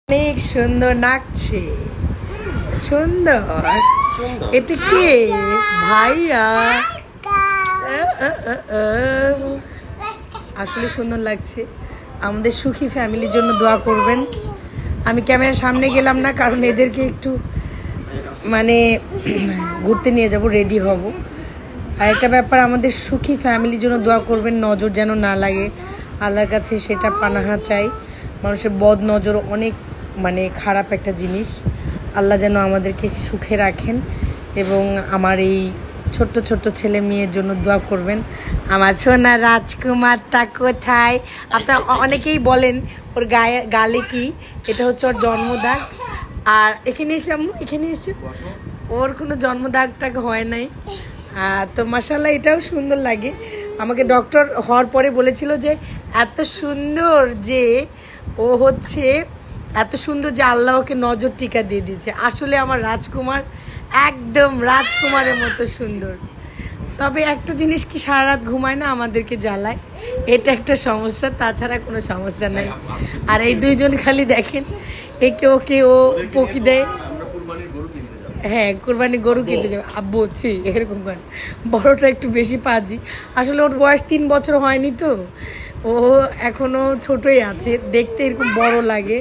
অনেক সুন্দর নাচছে, সুন্দর। এটা কে? ভাইয়া। আসলে সুন্দর লাগছে। আমাদের সুখী ফ্যামিলির জন্য দোয়া করবেন। আমি ক্যামেরার সামনে গেলাম না, কারণ এদেরকে একটু মানে ঘুরতে নিয়ে যাব, রেডি হব। আর একটা ব্যাপার, আমাদের সুখী ফ্যামিলির জন্য দোয়া করবেন, নজর যেন না লাগে। আল্লাহর কাছে সেটা পানাহা চাই। মানুষের বদ নজর অনেক মানে খারাপ একটা জিনিস। আল্লাহ যেন আমাদেরকে সুখে রাখেন। এবং আমার এই ছোট্ট ছোট্ট ছেলে মেয়ের জন্য দোয়া করবেন। আমার সোনা রাজকুমারটা কোথায়? আপনার অনেকেই বলেন ওর গালে কি, এটা হচ্ছে ওর জন্মদাগ। আর এখানে এসে আম্মু, এখানে এসে, ওর কোনো জন্মদাগটাগ হয় নাই। তো মাশাআল্লাহ, এটাও সুন্দর লাগে। আমাকে ডক্টর হওয়ার পরে বলেছিল যে এত সুন্দর, যে ও হচ্ছে এত সুন্দর যে আল্লাহ ওকে নজর টিকা দিয়ে দিয়েছে। আসলে আমার রাজকুমার একদম রাজকুমারের মতো সুন্দর। তবে একটা জিনিস কি, সারা রাত ঘুমায় না, আমাদেরকে জ্বালায়, এটা একটা সমস্যা। তাছাড়া কোনো সমস্যা নাই। আর এই দুইজন খালি দেখেন, একে ওকে ও পকি দেয়। হ্যাঁ, কোরবানি গরু কিনতে যাবে আব্বু, হচ্ছে এরকম করে। বড়টা একটু বেশি পাজি। আসলে ওর বয়স 3 বছর হয়নি, তো ও এখনো ছোটই আছে। দেখতে এরকম বড় লাগে,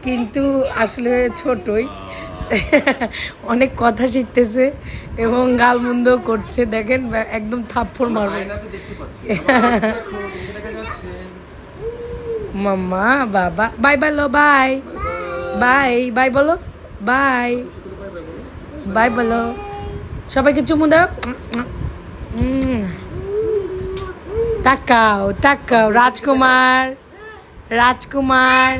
কিন্তু আসলে ছোটই। অনেক কথা শিখতেছে এবং গালমন্দ করছে। দেখেন, একদম থাপ্পড় মারবে। মাম্মা, বাবা, বাই বলো, বাই বাই, বাই বলো, বাই বাই বলো। সবাইকে চুমু দাও। তাকাও তাকাও, রাজকুমার, রাজকুমার।